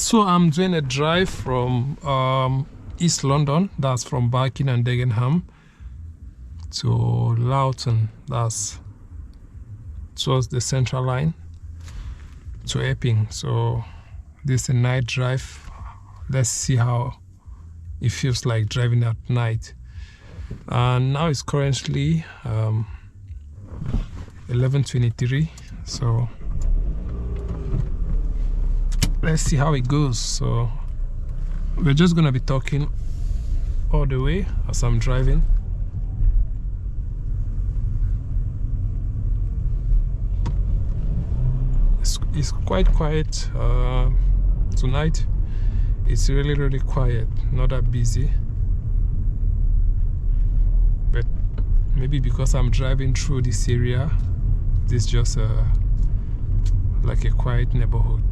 So I'm doing a drive from East London, that's from Barking and Dagenham, to Loughton, that's towards the Central Line, to Epping. So this is a night drive. Let's see how it feels like driving at night. And now it's currently 11:23, so let's see how it goes. So we're just gonna be talking all the way as I'm driving. It's quite quiet tonight. It's really quiet, not that busy, but maybe because I'm driving through this area, this is just like a quiet neighborhood,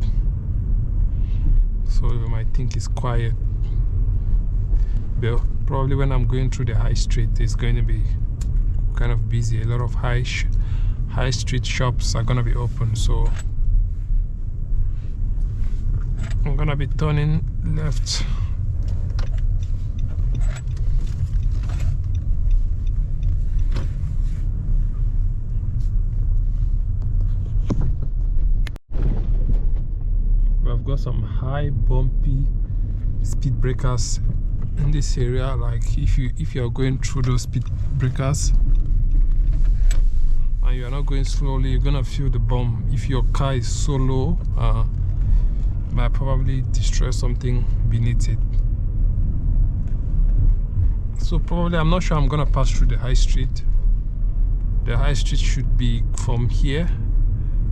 so you might think it's quiet, but probably when I'm going through the high street, it's going to be kind of busy. A lot of high street shops are going to be open, so I'm gonna be turning left. We've got some high bumpy speed breakers in this area. Like if you're going through those speed breakers and you're not going slowly, you're gonna feel the bump. If your car is so low, might probably destroy something beneath it. So probably, I'm not sure I'm gonna pass through the high street. The high street should be from here,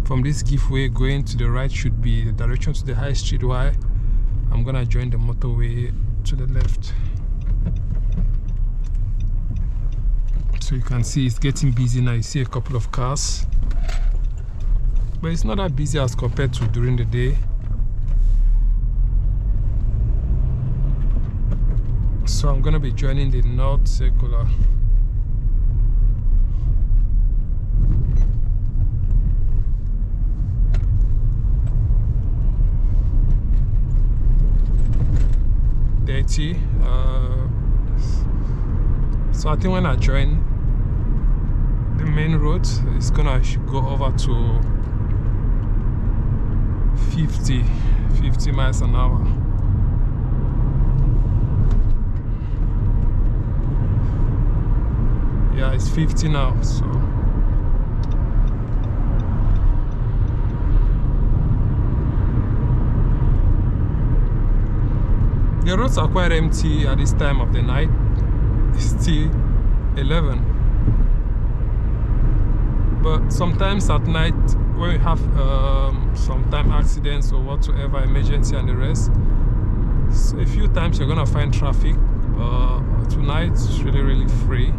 from this giveaway going to the right should be the direction to the high street, while I'm gonna join the motorway to the left. So you can see it's getting busy now. You see a couple of cars, but it's not that busy as compared to during the day. So I'm gonna be joining the North Circular. So I think when I join the main road, it's gonna go over to 50 miles an hour. Yeah, it's 50 now, so the roads are quite empty at this time of the night. It's still 11, but sometimes at night when we have sometime accidents or whatsoever, emergency and the rest, so a few times you're gonna find traffic. Tonight it's really free.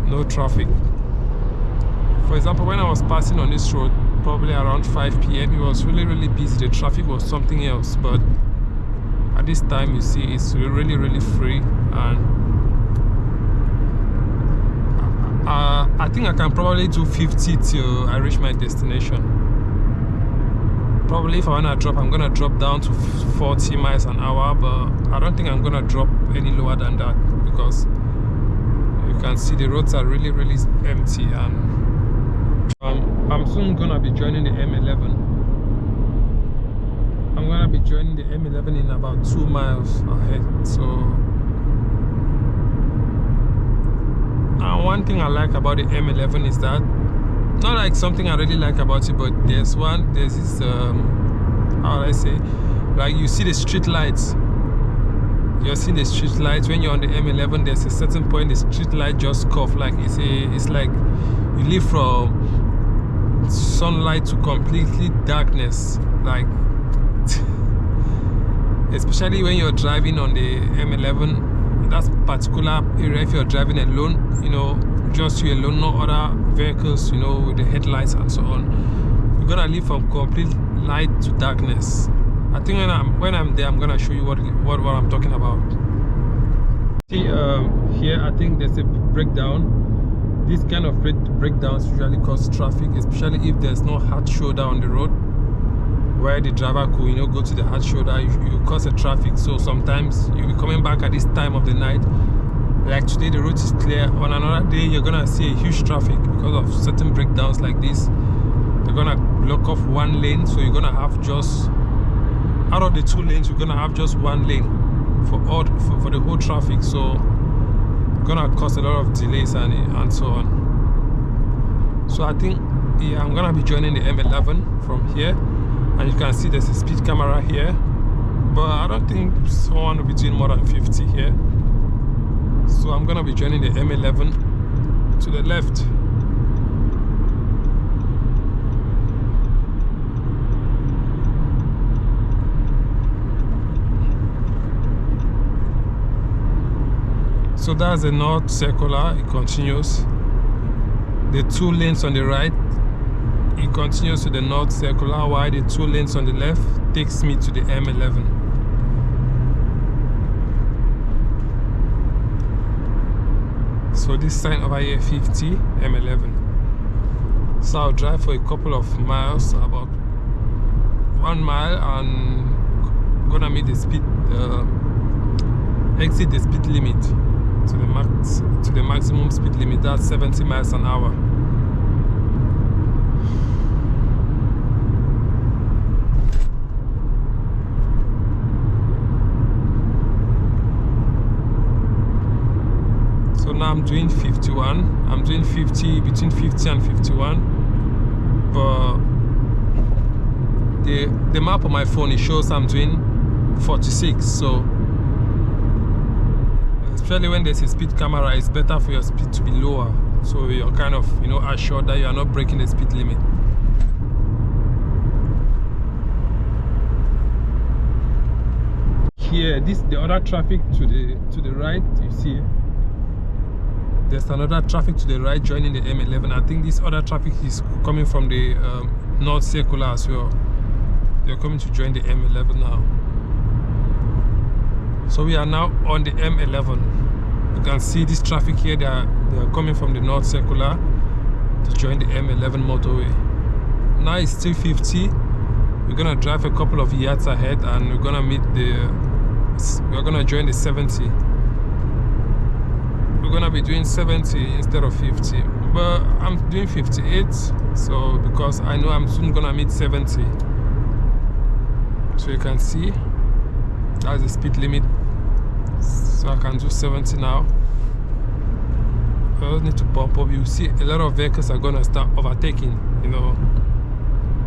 No traffic. For example, when I was passing on this road, probably around 5 p.m, it was really busy. The traffic was something else, but at this time, you see, it's really free, and I think I can probably do 50 till I reach my destination. Probably if I wanna drop, I'm gonna drop down to 40 miles an hour, but I don't think I'm gonna drop any lower than that, because you can see the roads are really empty. And I'm soon gonna be joining the M11. I'm gonna be joining the M11 in about 2 miles ahead. So one thing I like about the M11 is that, not like something I really like about it, but there's this how would I say, like you see the street lights. You're seeing the street lights when you're on the M11. There's a certain point the street light just curve, like it's like you live from sunlight to completely darkness, like especially when you're driving on the M11. That particular area, if you're driving alone, you know, just you alone, no other vehicles, you know, with the headlights and so on, you're gonna live from complete light to darkness. I think when I'm there, I'm gonna show you what I'm talking about. See, here I think there's a breakdown. This kind of breakdowns usually cause traffic, especially if there's no hard shoulder on the road. where the driver could, you know, go to the hard shoulder. You cause a traffic. So sometimes you'll be coming back at this time of the night. Like today, the road is clear. On another day, you're gonna see a huge traffic because of certain breakdowns like this. They're gonna block off one lane, so you're gonna have just, out of the 2 lanes, you're gonna have just 1 lane for the whole traffic. So it's gonna cause a lot of delays and so on. So I think, yeah, I'm gonna be joining the M11 from here, and you can see there's a speed camera here, but I don't think someone will be doing more than 50 here. So I'm gonna be joining the M11 to the left. So that's the north circular. It continues. The 2 lanes on the right, it continues to the north circular, while the 2 lanes on the left takes me to the M11. So this sign over here, 50, M11. So I'll drive for a couple of miles, about 1 mile, and gonna meet the speed, exit the speed limit to the maximum speed limit. That's 70 miles an hour. So now I'm doing 51. I'm doing 50, between 50 and 51. But the map on my phone, it shows I'm doing 46. So especially when there's a speed camera, it's better for your speed to be lower, so you're kind of, you know, assured that you are not breaking the speed limit. Here, the other traffic to the right, you see there's another traffic to the right joining the M11. I think this other traffic is coming from the north circular as well. They're coming to join the M11 now. So we are now on the M11. You can see this traffic here. They are coming from the north circular to join the M11 motorway. Now it's still 50. We're gonna drive a couple of yards ahead, and we're gonna join the 70. We're gonna be doing 70 instead of 50, but I'm doing 58. So because I know I'm soon gonna meet 70. So you can see that's the speed limit. So I can do 70 now. I don't need to bump up. You see a lot of vehicles are gonna start overtaking, you know.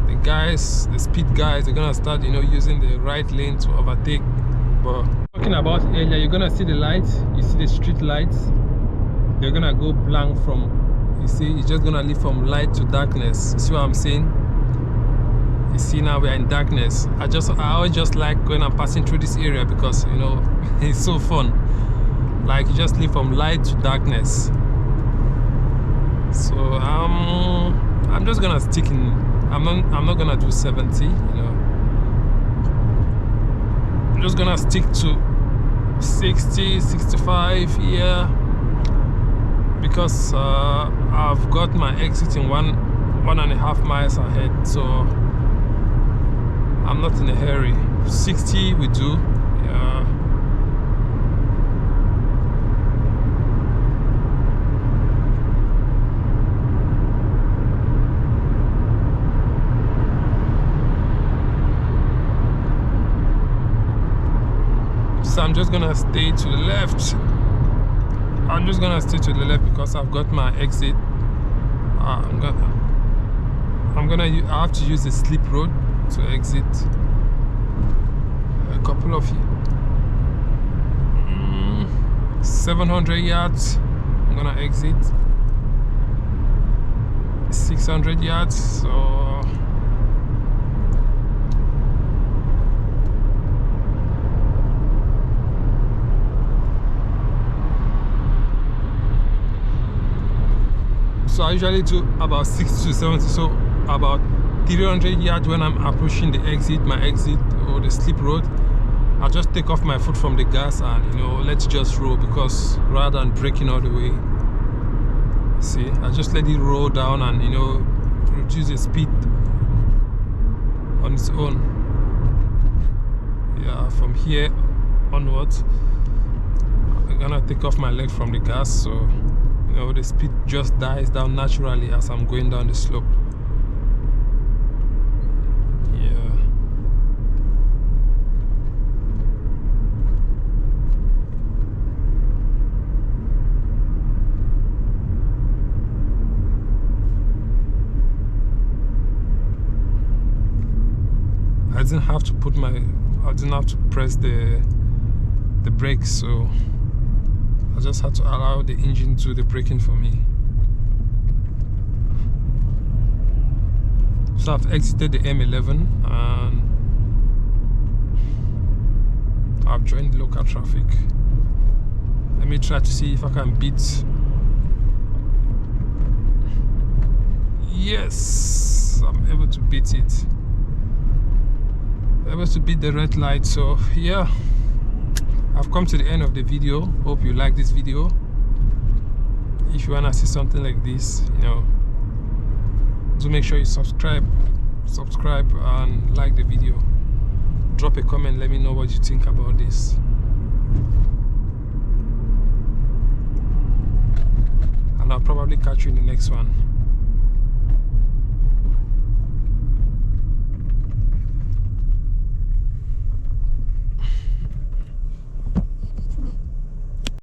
The speed guys, they're gonna start, you know, using the right lane to overtake. But talking about earlier, you're gonna see the lights, you see the street lights, they're gonna go blank from, you see, it's just gonna leave from light to darkness. You see what I'm saying? You see, now we are in darkness. I always just like when I'm passing through this area, because, you know, it's so fun. Like, you just leave from light to darkness. So I'm just gonna stick in. I'm not gonna do 70. You know, I'm just gonna stick to 60, 65 here, because I've got my exit in 1.5 miles ahead. So I'm not in a hurry. 60 we do. Yeah. So I'm just gonna stay to the left. I'm just gonna stay to the left because I've got my exit. I have to use the slip road to exit a couple of 700 yards. I'm gonna exit 600 yards. So I usually do about 60 to 70, so about 300 yards when I'm approaching the exit, my exit or the slip road. I'll just take off my foot from the gas and, you know, let's just roll, because rather than braking all the way, see, I just let it roll down and, you know, reduce the speed on its own. from here onwards, I'm gonna take off my leg from the gas, so you know the speed just dies down naturally as I'm going down the slope. I didn't have to press the brakes, so I just had to allow the engine to do the braking for me. So I've exited the M11 and I've joined local traffic. Let me try to see if I can beat. Yes, I'm able to beat it. Able to beat the red light. So yeah, I've come to the end of the video. Hope you like this video. If you wanna see something like this, you know, do make sure you subscribe and like the video. Drop a comment, let me know what you think about this. And I'll probably catch you in the next one.